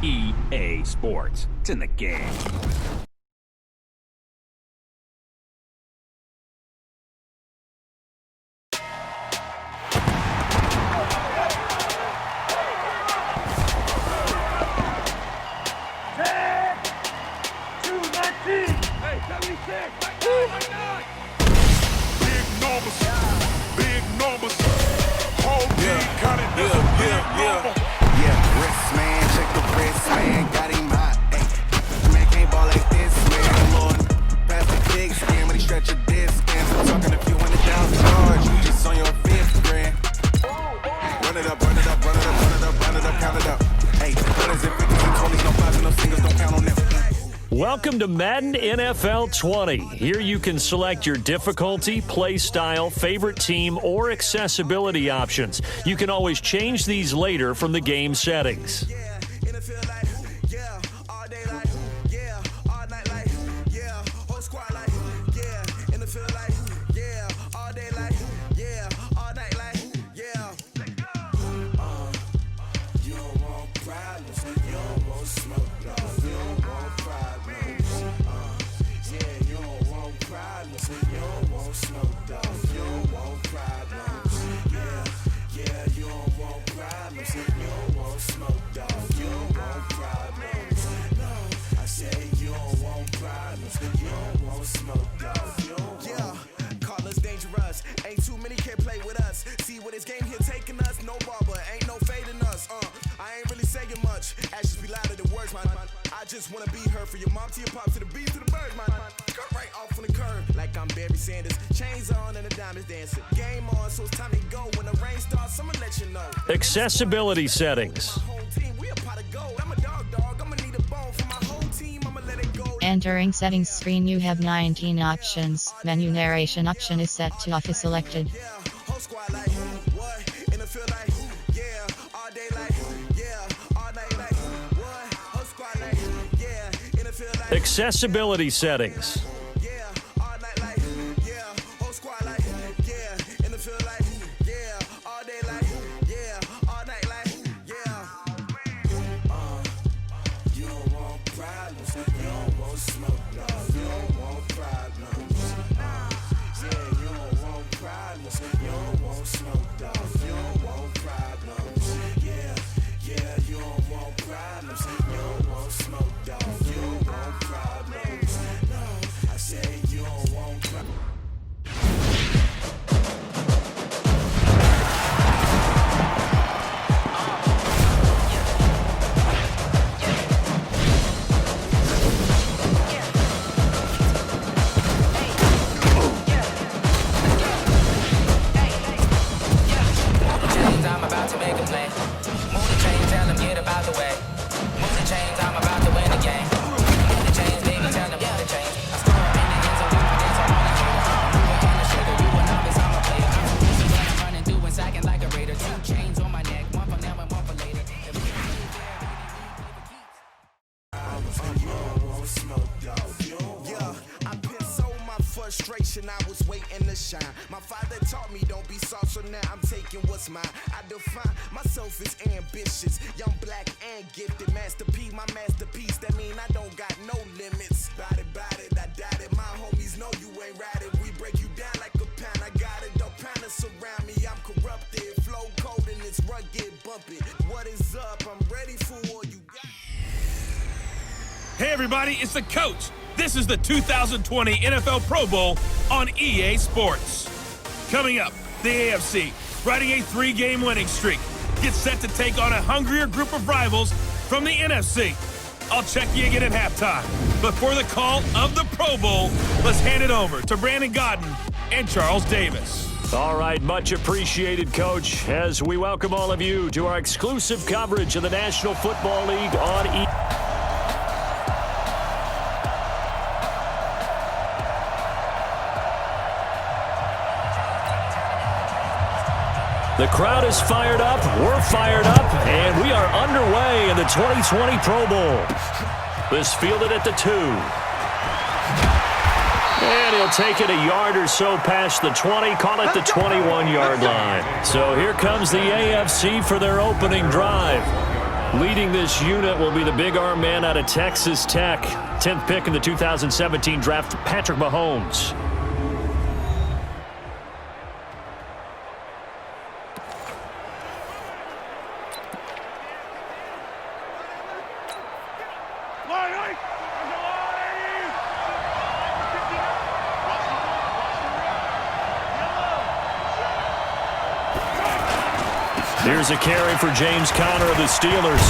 EA Sports. It's in the game. Welcome to Madden NFL 20. Here you can select your difficulty, play style, favorite team, or accessibility options. You can always change these later from the game settings. Accessibility settings. Entering settings screen, you have 19 options. Menu narration option is set to off is selected. Accessibility settings. I was waiting to shine. My father taught me don't be soft, so now I'm taking what's mine. I define myself as ambitious, young, black, and gifted. Master P, my masterpiece. That mean I don't got no limits. Bout it, I doubt it. My homies know you ain't ratted. We break you down like a pound. I got it, don't pound us around me. I'm corrupted, flow cold and it's rugged, bumpy. What is up? I'm ready for all you got. Hey everybody, it's the coach. This is the 2020 NFL Pro Bowl on EA Sports. Coming up, the AFC, riding a 3-game winning streak, gets set to take on a hungrier group of rivals from the NFC. I'll check you again at halftime. But for the call of the Pro Bowl, let's hand it over to Brandon Godden and Charles Davis. All right, much appreciated, Coach, as we welcome all of you to our exclusive coverage of the National Football League on EA. The crowd is fired up, we're fired up, and we are underway in the 2020 Pro Bowl. This fielded at the 2. And he'll take it a yard or so past the 20, call it the 21-yard line. So here comes the AFC for their opening drive. Leading this unit will be the big arm man out of Texas Tech. 10th pick in the 2017 draft, Patrick Mahomes. Here's a carry for James Conner of the Steelers.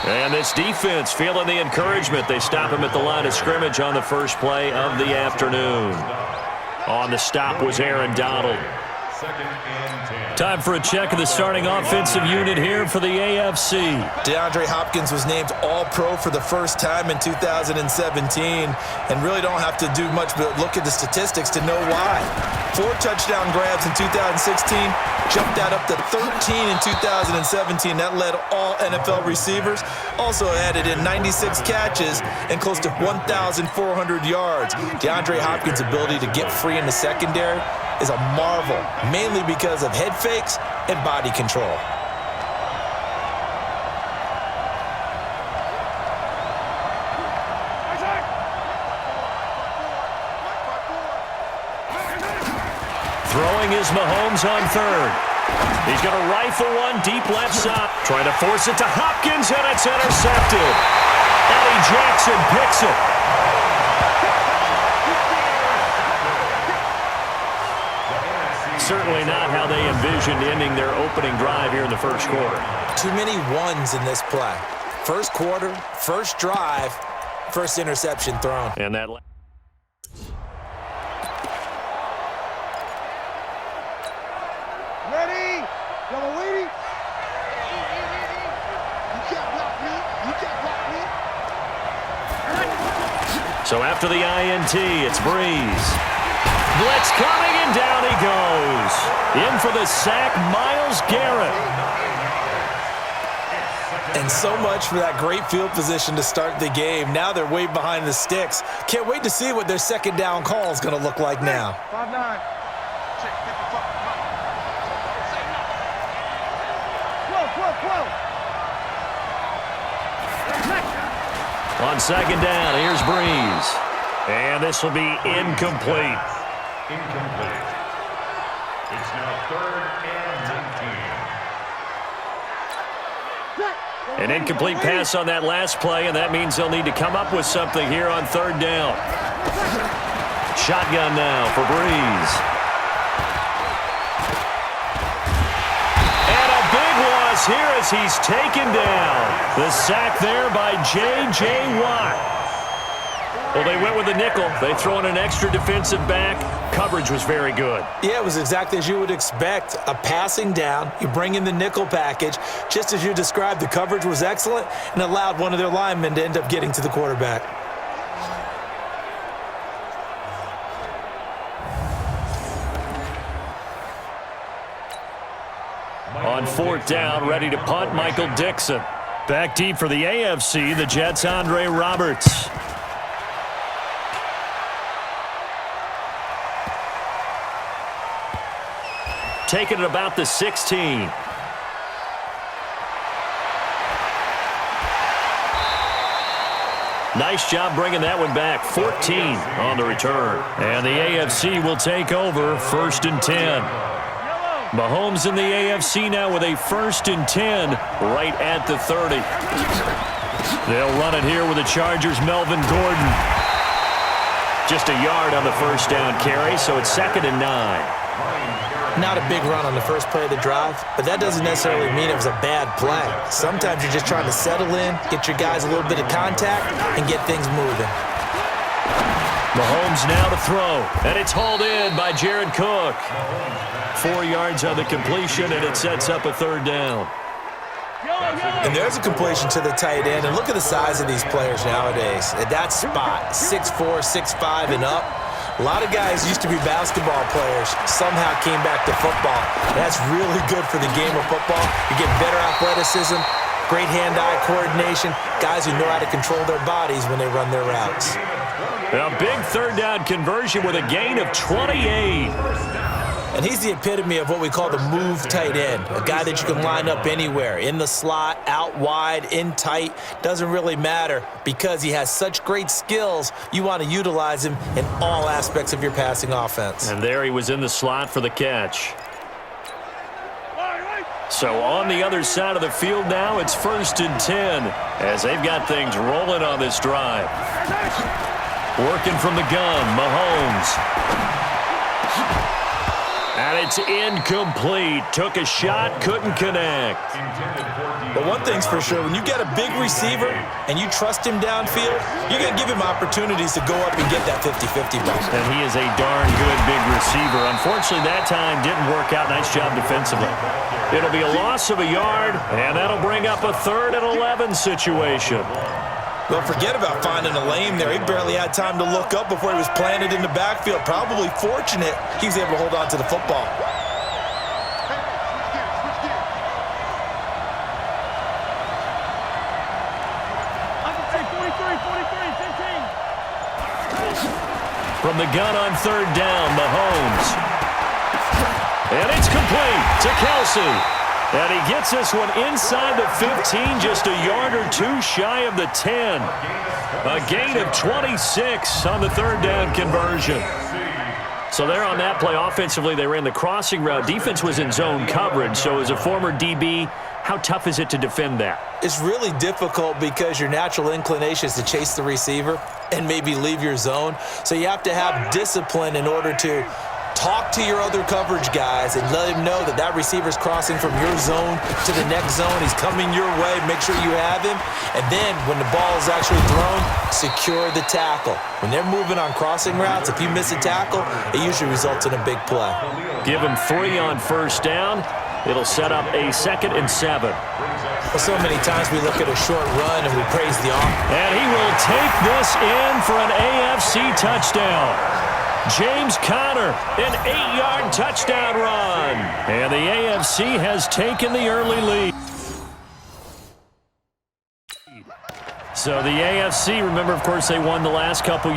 And this defense feeling the encouragement. They stop him at the line of scrimmage on the first play of the afternoon. On the stop was Aaron Donald. Time for a check of the starting offensive unit here for the AFC. DeAndre Hopkins was named All-Pro for the first time in 2017, and really don't have to do much but look at the statistics to know why. 4 touchdown grabs in 2016, jumped that up to 13 in 2017. That led all NFL receivers. Also added in 96 catches and close to 1,400 yards. DeAndre Hopkins' ability to get free in the secondary is a marvel, mainly because of head fakes and body control. Throwing is Mahomes on third. He's going to rifle one deep left side. Trying to force it to Hopkins, and it's intercepted. Eddie Jackson picks it. Certainly not how they envisioned ending their opening drive here in the first quarter. Too many ones in this play. First quarter, first drive, first interception thrown. And that... Ready? Y'all waiting? You can't block me. You can't block me. So after the INT, it's Breeze. Blitz coming, and down he goes. In for the sack, Myles Garrett. And so much for that great field position to start the game. Now they're way behind the sticks. Can't wait to see what their second down call is going to look like now. 5-9. Check. On second down, here's Breeze. And this will be incomplete. Incomplete. It's now 3rd and 19. An incomplete pass on that last play, and that means they'll need to come up with something here on third down. Shotgun now for Breeze. And a big loss here as he's taken down. The sack there by J.J. Watt. Well, they went with a nickel. They throw in an extra defensive back. Coverage was very good. Yeah, it was exactly as you would expect. A passing down. You bring in the nickel package. Just as you described, the coverage was excellent and allowed one of their linemen to end up getting to the quarterback. On fourth down, ready to punt, Michael Dixon. Back deep for the AFC, the Jets' Andre Roberts. Taking it about the 16. Nice job bringing that one back. 14 on the return. And the AFC will take over 1st and 10. Mahomes in the AFC now with a 1st and 10 right at the 30. They'll run it here with the Chargers' Melvin Gordon. Just a yard on the first down carry, so it's 2nd and 9. Not a big run on the first play of the drive, but that doesn't necessarily mean it was a bad play. Sometimes you're just trying to settle in, get your guys a little bit of contact, and get things moving. Mahomes now to throw, and it's hauled in by Jared Cook. 4 yards on the completion, and it sets up a 3rd down. And there's a completion to the tight end, and look at the size of these players nowadays. At that spot, 6'4", 6'5", and up. A lot of guys used to be basketball players, somehow came back to football. That's really good for the game of football. You get better athleticism, great hand-eye coordination, guys who know how to control their bodies when they run their routes. A big 3rd down conversion with a gain of 28. And he's the epitome of what we call the move tight end, a guy that you can line up anywhere, in the slot, out wide, in tight, doesn't really matter because he has such great skills. You want to utilize him in all aspects of your passing offense. And there he was in the slot for the catch. So on the other side of the field now, it's 1st and 10 as they've got things rolling on this drive. Working from the gun, Mahomes. And it's incomplete. Took a shot, couldn't connect. But one thing's for sure, when you get a big receiver and you trust him downfield, you're going to give him opportunities to go up and get that 50-50 ball. And he is a darn good big receiver. Unfortunately, that time didn't work out. Nice job defensively. It'll be a loss of a yard, and that'll bring up a 3rd and 11 situation. Well, forget about finding a lane there. He barely had time to look up before he was planted in the backfield. Probably fortunate he was able to hold on to the football. From the gun on 3rd down, Mahomes. And it's complete to Kelsey. And he gets this one inside the 15, just a yard or two shy of the 10. A gain of 26 on the 3rd down conversion. So there on that play, offensively, they ran the crossing route. Defense was in zone coverage, so as a former DB, how tough is it to defend that? It's really difficult because your natural inclination is to chase the receiver and maybe leave your zone. So you have to have discipline in order to talk to your other coverage guys and let him know that that receiver's crossing from your zone to the next zone. He's coming your way. Make sure you have him. And then when the ball is actually thrown, secure the tackle. When they're moving on crossing routes, if you miss a tackle, it usually results in a big play. Give him 3 on 1st down. It'll set up a 2nd and 7. Well, so many times we look at a short run and we praise the offense. And he will take this in for an AFC touchdown. James Conner, an 8-yard touchdown run. And the AFC has taken the early lead. So the AFC, remember, of course, they won the last couple years.